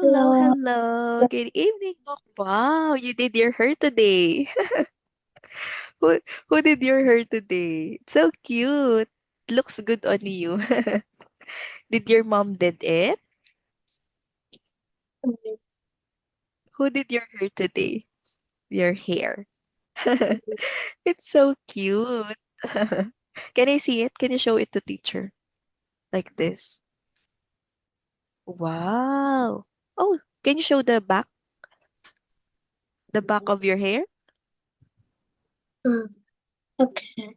Hello, Hello. hello. Good evening. Wow, you did your hair today. Who who did your hair today? It's so cute. Looks good on you. Did your mom did it? Who did your hair today? Your hair. It's so cute. Can I see it? Can you show it to teacher? Like this. Wow. Oh, can you show the back of your hair? Mm, okay.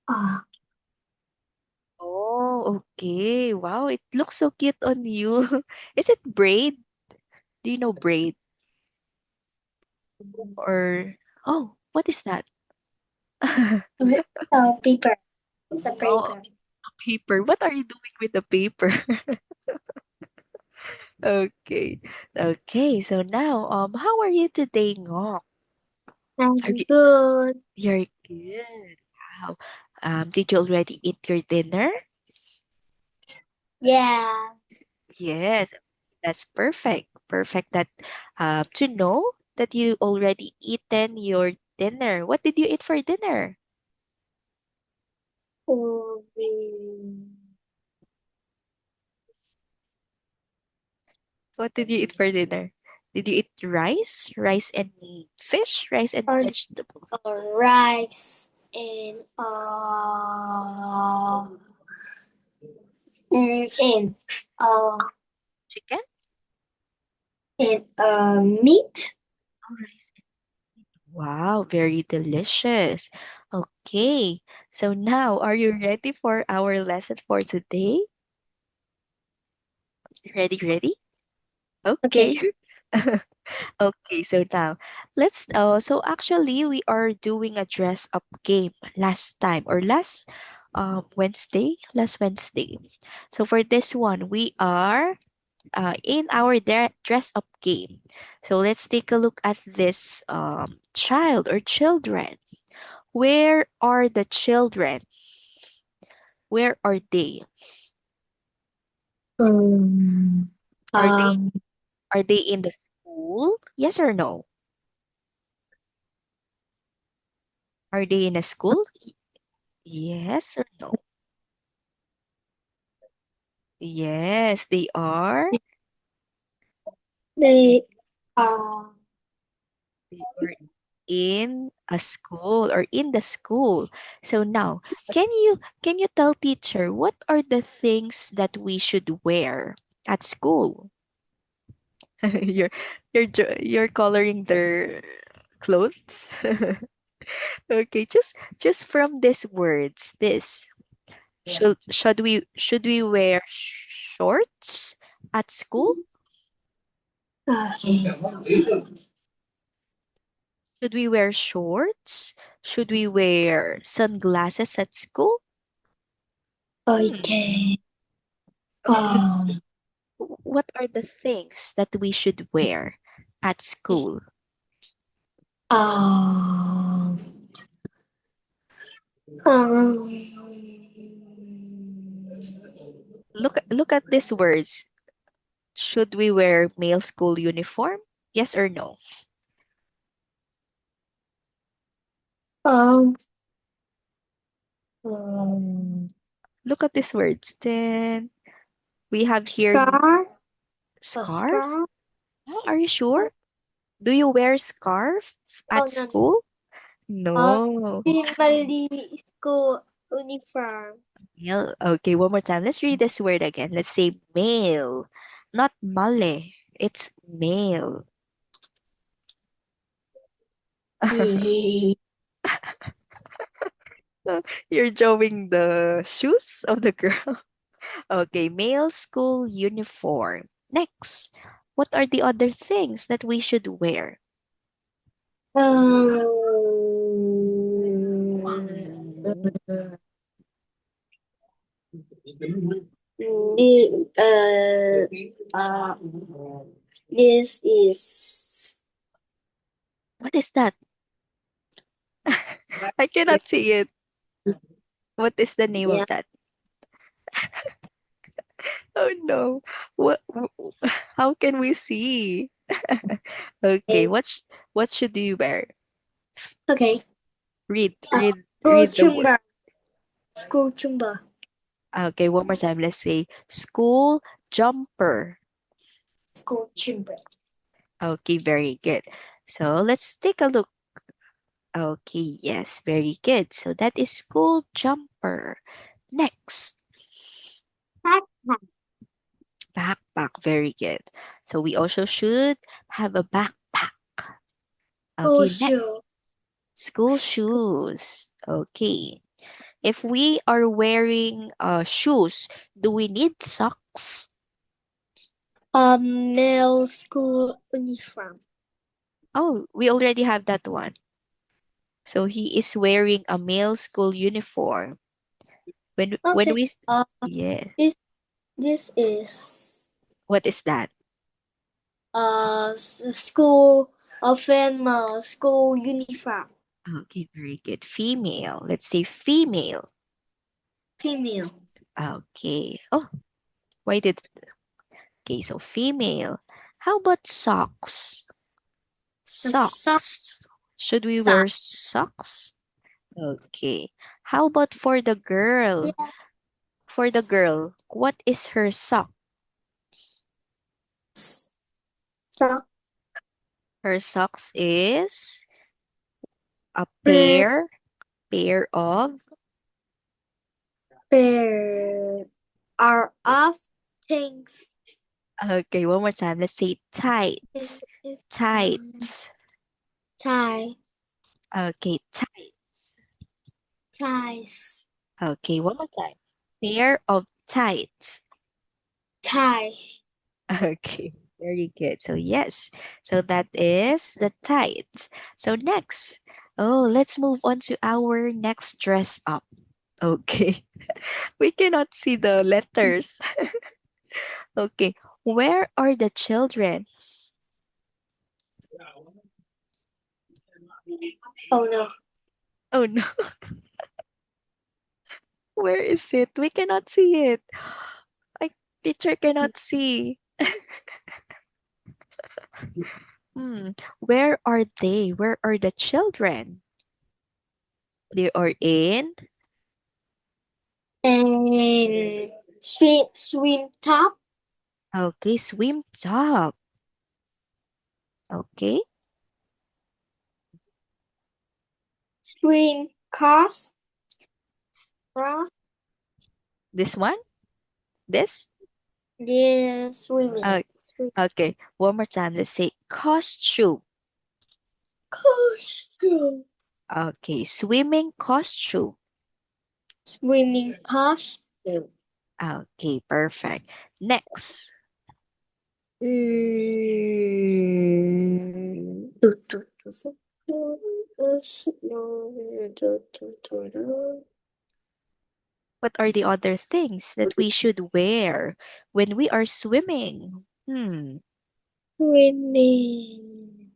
Ah, Oh, okay. Wow, it looks so cute on you. Is it braid? Do you know braid? Or oh, what is that? so paper. It's a Oh, paper. a paper. What are you doing with the paper? Okay. Okay, so now how are you today, Ngok? Are I'm you good. you're good. Wow. Did you already eat your dinner? Yeah. Yes, that's perfect. Perfect that to know that you already eaten your dinner. What did you eat for dinner? Um, What did you eat for dinner? Did you eat rice? Rice and fish? Rice and or, vegetables? rice and and uh Chicken? meat. Oh, rice. Wow, very delicious. Okay, so now are you ready for our lesson for today? Ready, ready? Okay. Okay. Okay, so now so actually we are doing a dress up game last time or last Wednesday. So for this one we are in our dress up game. So let's take a look at this child or children. Where are the children? Where are they? Um, Are they um, are they in the school? Yes or no? Are they in a school? Yes or no? Yes, they are. they are They are in a school or in the school. So now, can you tell teacher what are the things that we should wear at school? you're you're coloring their clothes. Okay, just from these words, this should we wear shorts at school? okay. Should we wear shorts? Should we wear sunglasses at school? Hmm. Okay. Okay. Um, What are the things that we should wear at school? um, um, Look at these words. Should we wear male school uniform? Yes or no? um, um, Look at these words. Then we have here scarf, a scarf. scarf. Oh, are you sure? Do you wear scarf Oh at no, school? uh, No. mali school uniform. Male. Okay, one more time. Let's read this word again. Let's say male, not male. It's male. You're drawing the shoes of the girl. Okay, male school uniform. Next, what are the other things that we should wear? The, this is What is that? I cannot see it. What is the name yeah. of that? Oh no. What how can we see? Okay, Okay. what should you wear? Okay. Read School the word. chumba. School chumba. Okay, one more time. Let's say school jumper. School chumba. Okay, very good. So let's take a look. Okay, yes, very good. So that is school jumper. Next, Backpack. backpack. Very good. So we also should have a backpack. School Okay, next, shoe. school shoes. Okay. If we are wearing shoes, do we need socks? Male school uniform. Oh, we already have that one. So he is wearing a male school uniform. When Okay. we Uh, yeah, this is what is that? school female school uniform. Okay, very good. Female. Let's say female. Female. Okay. Oh, why did okay, so female. How about socks? The sock. Socks. Should we wear Sock. socks? Okay. How about for the girl? Yes. For the girl, what is her sock? Sock. Her socks is a Pair. pair of Pair are of things. okay, one more time. Let's say tights. Tights. Tie. Okay, tight. Ties. Okay, one more time. Pair of tights. Tie. Okay, very good. So yes, so that is the tights. So next, oh, let's move on to our next dress up. Okay, we cannot see the letters. Okay, where are the children? Oh no. Oh no, where is it? We cannot see it. My teacher cannot see. Hmm, where are they? Where are the children? They are in. And swim top. Okay, swim top. Okay, Swim cross. Cross. this one. This. Yes, swimming. Uh, Swim okay, one more time. Let's say costume. costume. Okay, swimming costume. Swimming costume. Okay, perfect. Next. Mm. What are the other things that we should wear when we are swimming? Hmm. Swimming.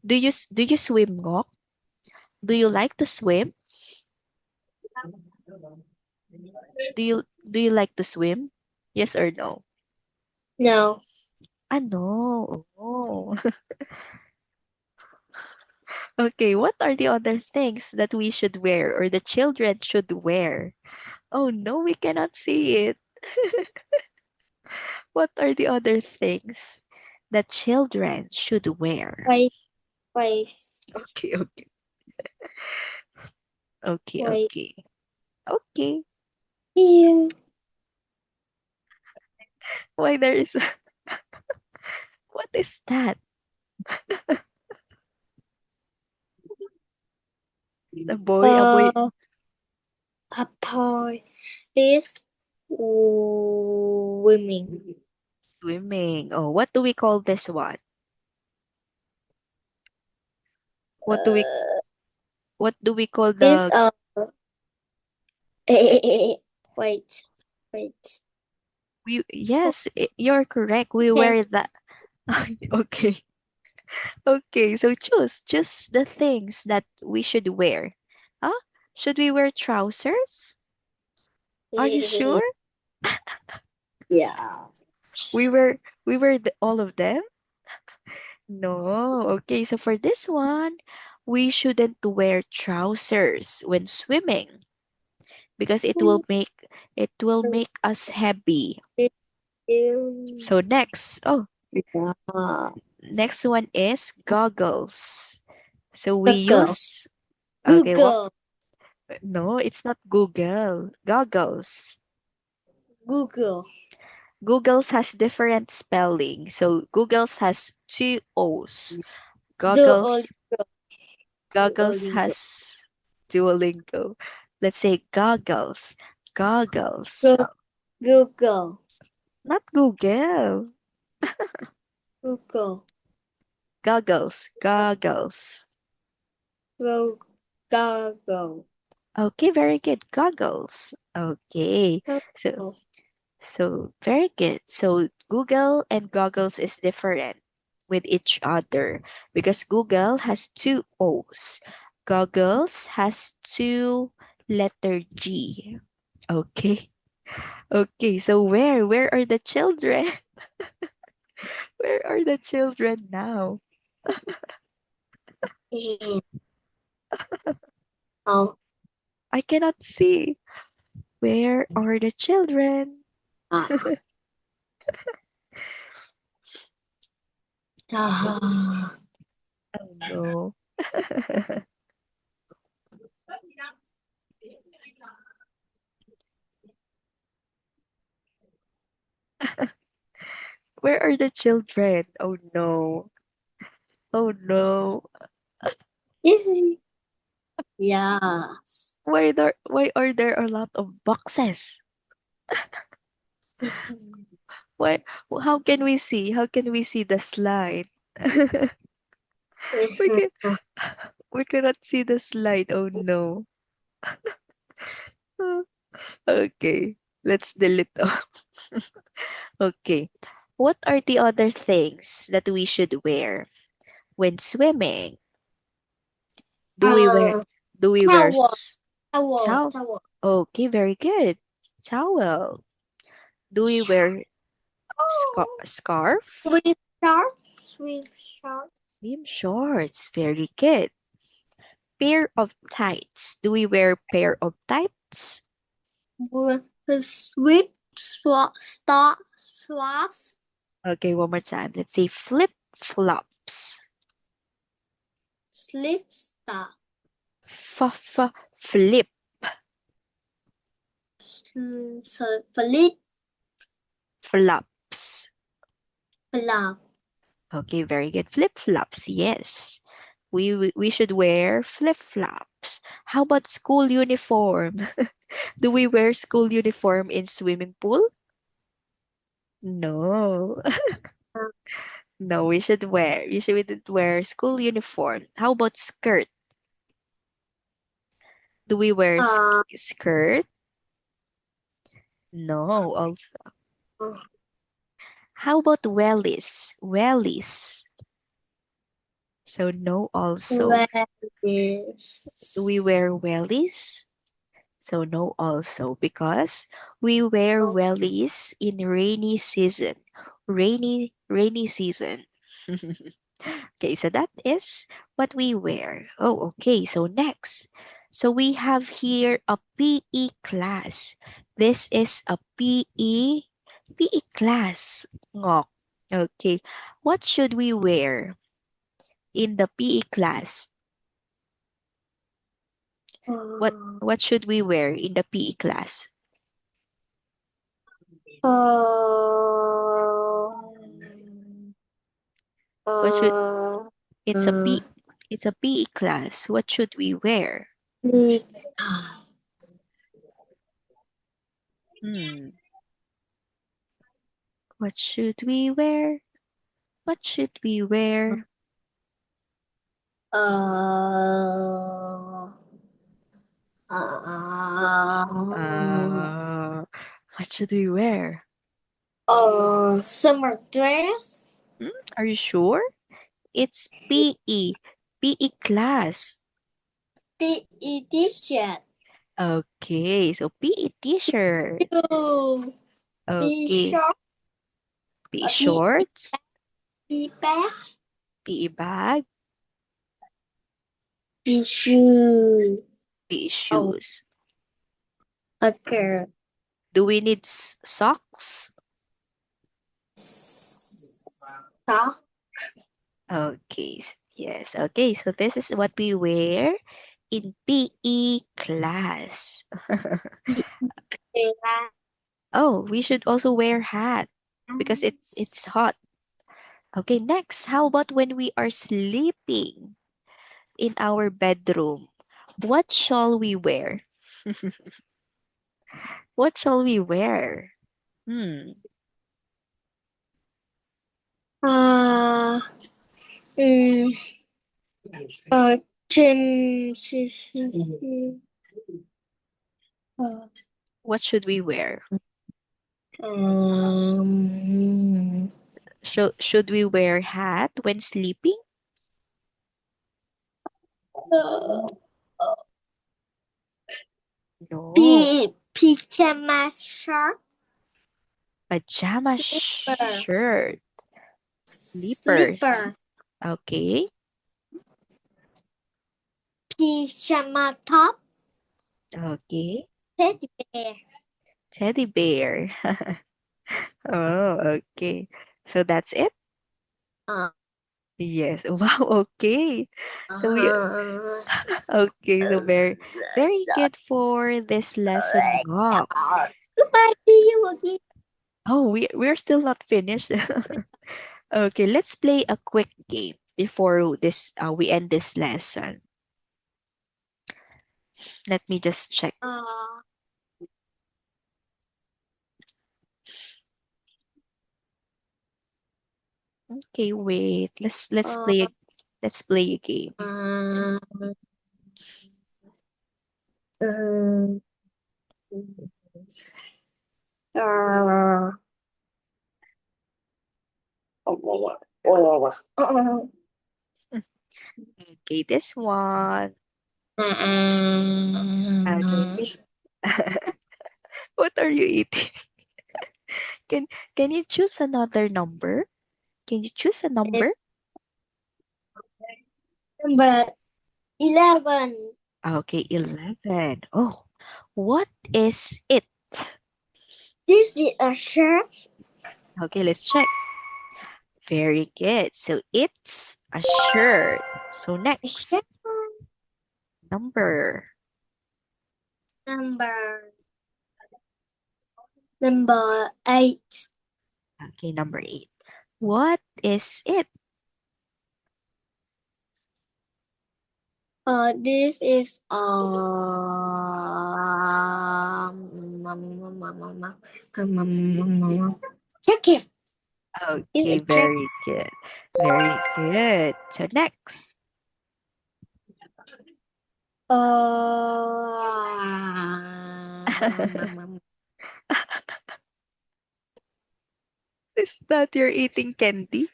Do you swim, Ngok? Do you like to swim? Do you like to swim? Yes or no? No. Ah, no. Oh. Okay, what are the other things that we should wear or the children should wear? Oh no, we cannot see it. What are the other things that children should wear? Wait. Wait. Okay, okay, okay, Wait. okay, okay. Here. Why there is what is that? A boy Uh, a boy is swimming. swimming. Oh, what do we call this one? What do we Uh, what do we call is the wait. Wait. we yes, you're correct. We Okay. wear that. Okay. Okay, so choose the things that we should wear. Huh? Should we wear trousers? Are you sure? Yeah. We were all of them? No. Okay, so for this one, we shouldn't wear trousers when swimming because it will make us heavy. So Yeah. next one is goggles. So we Google. use okay, what? Google. No, it's not Google. Goggles. Google. Google's has different spelling. So Google's has two O's. Goggles Duolingo. goggles Duolingo. has Duolingo. Let's say goggles. Goggles. Go- Google. Not Google. Google. Goggles. Goggles. Go. Google. Okay, very good. Goggles. Okay. So Google. very good. So Google and goggles is different with each other because Google has two O's. Goggles has two letter G. Okay. Okay, so where are the children? Where are the children now? And, oh, I cannot see. Where are the children? ah, ah. Oh no. Where are the children? Oh no. Oh no. Yes. Why are there a lot of boxes? Why how can we see? How can we see the slide? we can we cannot see the slide. Oh no. Okay. Let's delete. Okay. What are the other things that we should wear when swimming? Do we wear Uh, do we wear towel, towel, towel? towel. Okay, very good. Towel. Do we wear Oh, scarf? swim shorts, swim shorts, Swim shorts. Very good. Pair of tights. Do we wear pair of tights? with swim swaps, Okay, one more time. Let's say flip flops. slip stop, Flip flip flops. flop. Okay, very good. Flip flops. Yes. We should wear flip flops. How about school uniform? Do we wear school uniform in swimming pool? No. No, we shouldn't wear school uniform. How about skirt? Do we wear Uh, skirt? No, also. How about wellies? Wellies. So no also. where is Do we wear wellies? So no also because we wear wellies in rainy season. Rainy season. Okay, so that is what we wear. Oh, okay. So next. So we have here a PE class. This is a PE class. Ngok. Okay. What should we wear in the PE class? What should we wear in the PE class? What should uh, it's a uh, P it's a PE class. What should we wear? Hmm. What should we wear? What should we wear? uh, uh, Uh, what should we wear? summer dress, Hmm? Are you sure? It's PE class. PE t-shirt. Okay, so PE t-shirt. Ew. Be Okay. short. PE Be shorts, be bag. PE bag, Be shoe. PE Oh, shoes. okay. Do we need socks? Sock. Okay. Yes. Okay. So this is what we wear in PE class. Oh, we should also wear hat because it's hot. Okay, next, how about when we are sleeping in our bedroom? What shall we wear? What shall we wear? Hmm. Uh, mm, Jim, uh, What should we wear? um, Should we wear hat when sleeping? uh, No. Pajama shirt, Pajama slipper, shirt, slippers. slipper, Okay. pajama top, Okay. teddy bear. Teddy bear. Oh, okay. So that's it? Uh, Yes. Wow, okay. So we uh, okay, so very good for this lesson, Ngok. Goodbye, see you again. Oh, we're still not finished. Okay, let's play a quick game before this we end this lesson. Let me just check. Uh, Okay, wait. uh, Let's play a game. um, um, uh, Okay, this one. Okay. uh, What are you eating? Can can you choose another number? Can you choose a number? number 11. Okay, 11. Oh, what is it? This is a shirt. Okay, let's check. Very good. So it's a shirt. So A shirt. next, number. Number number 8. Okay, number 8. What is it? This is check it. It's Okay, a check. very good. Very good. So next, is that you're eating candy?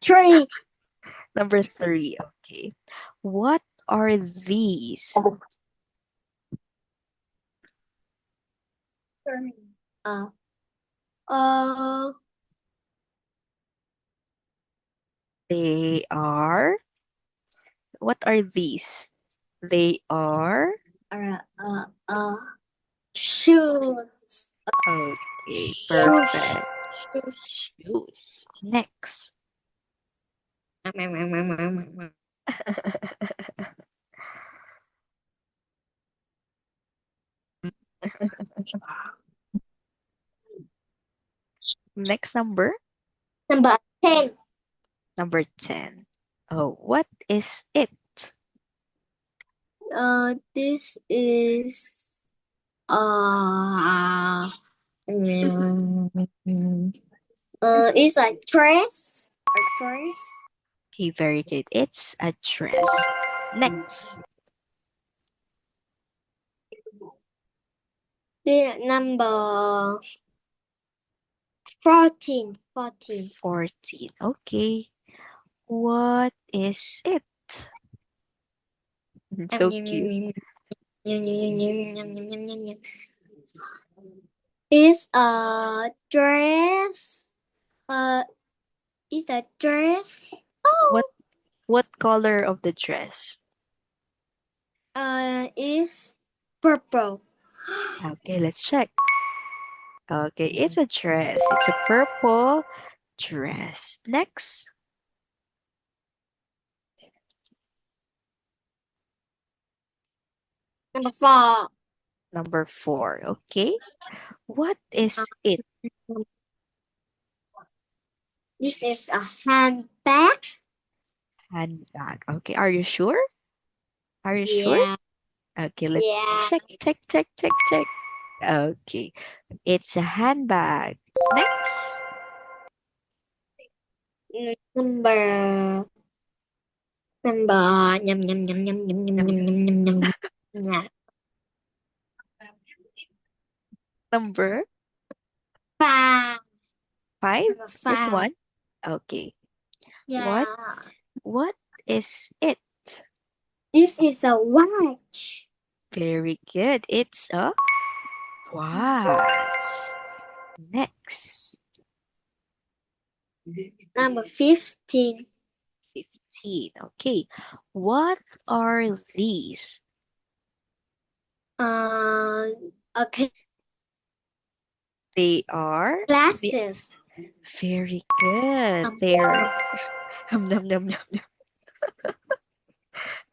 3. Number 3. Okay. What are these? Uh, uh, They are, what are these? They are, uh, uh, uh, shoes. okay, Shoes. perfect. Shoes. Shoes. Next. Next number, Number 10. number 10. Oh, what is it? This is uh, it's a dress. A dress. Okay, very good. It's a dress. Next, The number 14. 14. 14. Okay, what is it? Um, So yum, cute. yum, yum, yum, yum, yum, yum, yum, yum, yum, yum. Is a dress. Is a dress. What color of the dress? Is purple. Okay, let's check. Okay, it's a dress. It's a purple dress. Next, Number 4. number 4. Okay, what is it? This is a handbag. Handbag. Okay, are you sure? Are you sure? Yeah. Okay, let's Yeah. check. Okay, it's a handbag. Next, Number number nhầm nhầm nhầm nhầm nhầm nhầm Yum, nhầm yum. nhầm nhầm nhầm. Yeah. Number 5. 5. Number This 5. one. Okay, what Yeah. is it? This is a watch. Very good. It's a watch. Next, Number 15. 15. Okay, what are these? Okay. They are Glasses. very good. Um, They're num, num, num.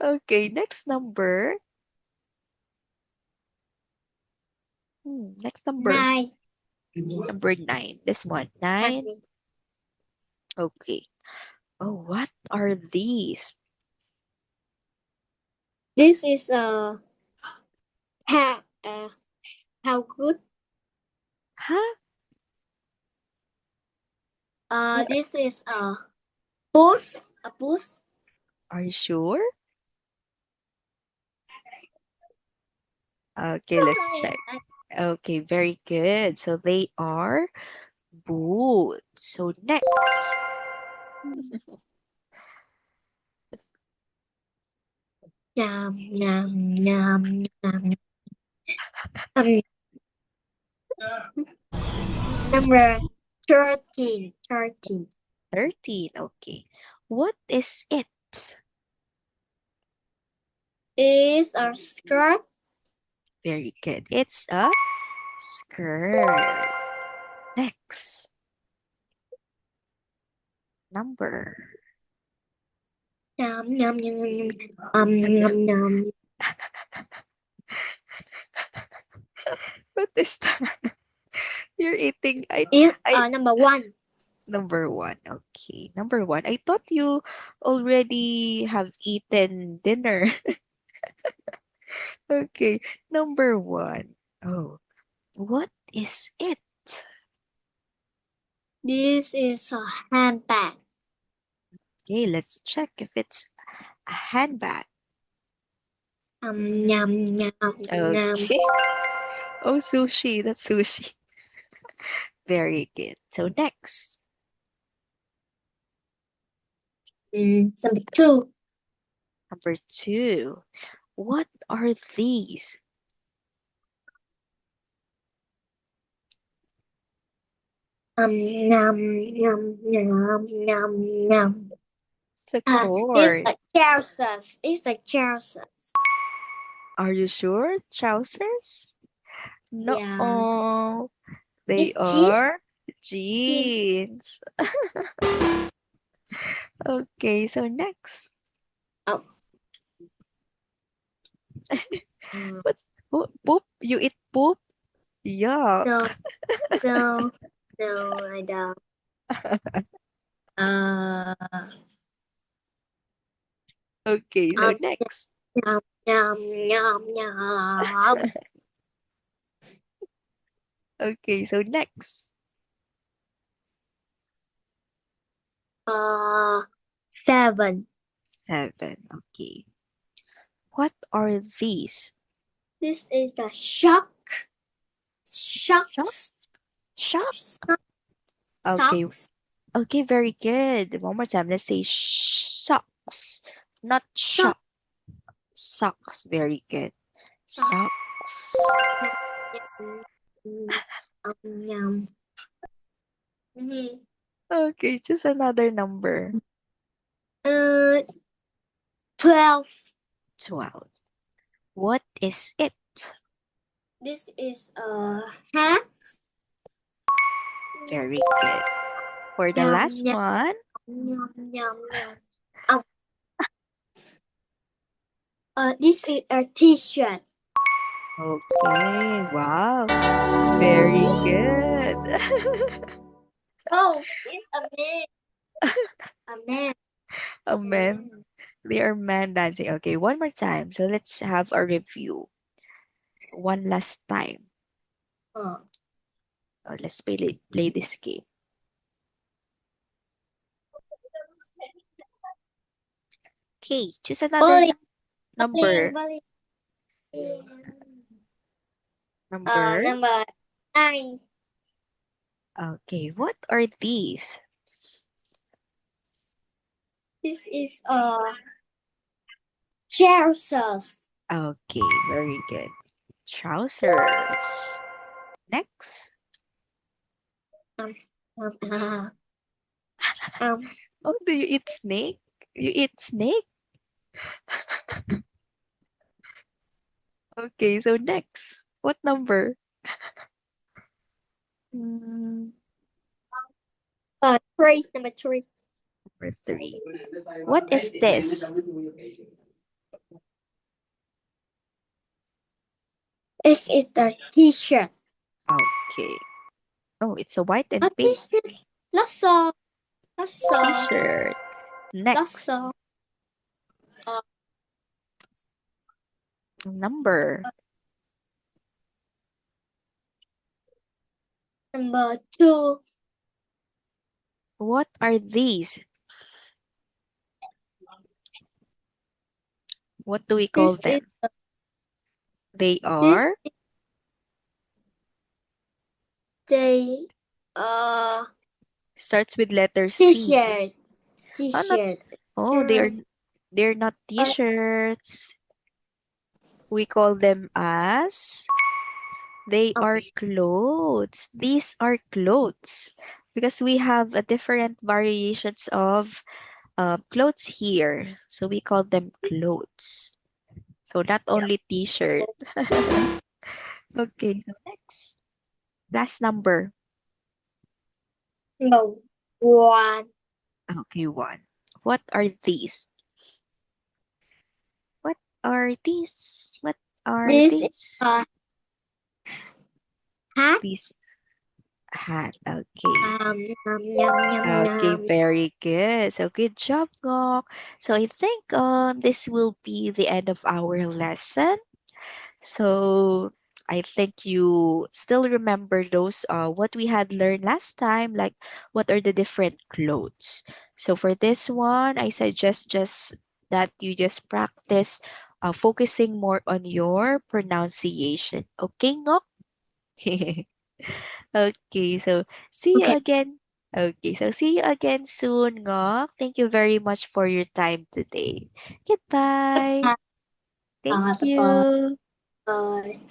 Okay, next number. Next number. 9. Number 9. This one. 9. Okay. Oh, what are these? This is a how good? Huh? What This is a booth. A booth. are you sure? Okay, let's check. Okay, very good. So they are boots. So next. Nhầm nhầm nhầm nhầm. Um, Number 13. 13. 13. Okay. What is it? Is a skirt. Very good. It's a skirt. Next. Number. Nhầm nhầm nhầm nhầm nhầm nhầm. What is that? You're eating. Is I number 1. Number 1. Okay. Number 1. I thought you already have eaten dinner. Okay. Number 1. Oh, what is it? This is a handbag. Okay, let's check if it's a handbag. Nhầm nhầm nhầm. Okay. Oh, sushi. That's sushi. Very good. So next. Number 2. Number 2. What are these? Nhầm nhầm nhầm nhầm nhầm. It's a It's cord. a trousers. It's a trousers. Are you sure? Trousers? No. Yeah. They It's jeans. are jeans. Okay, so next. Oh. What's poop? You eat poop? Yuck. No, no, no, I don't. Uh, Okay, so next. Yum, yum, yum, yum. Okay, so next. 7. 7. Okay. What are these? This is the socks. Socks? Okay. Socks. Okay, very good. One more time. Let's say socks, not shop. Socks. Very good. Socks. Yum. Mhm. Okay, choose another number. 12. 12. What is it? This is a hat. Very good. For the Yum, last yum, one, yum, yum, yum. This is a t-shirt. okay, wow, very good. Oh, it's a man. A man. Amen. They are man dancing. Okay, one more time. So let's have a review. One last time. Oh. Let's play this game. Okay, choose another Bowling, bowling, number. bowling. Number. Number 9. Okay, what are these? This is trousers. Okay, very good. Trousers. Next. Um, um, um, Oh, do you eat snake? You eat snake? Okay, so next. What number? Mm, 3. Number 3. number 3. What is this? This is a t-shirt. Okay. Oh, it's a white A and pink t-shirt. Lasso. Lasso. t-shirt. Next. Lasso. Uh, Number. Number 2. What are these? What do we call This is them? They this are is the uh starts with letter C. t-shirt. Oh, not T-shirt. oh, Um, they're not uh, t-shirts. We call them as they um, are clothes. These are clothes because we have a different variations of clothes here. So we call them clothes. So not yeah. only t-shirt. Okay, so next. Last number. Number 1. Okay, one. What are these? What are these? What are This is these? a hat. These hat. Okay. Yum, yum, yum, Okay, yum. very good. So good job, Ngok. So I think this will be the end of our lesson. So I think you still remember those what we had learned last time, like what are the different clothes. So for this one, I suggest just that you just practice focusing more on your pronunciation. Okay, Ngok? Okay, so see you Okay. again. Okay, so see you again soon, Ngok. Thank you very much for your time today. Goodbye. Thank Bye. you. Bye.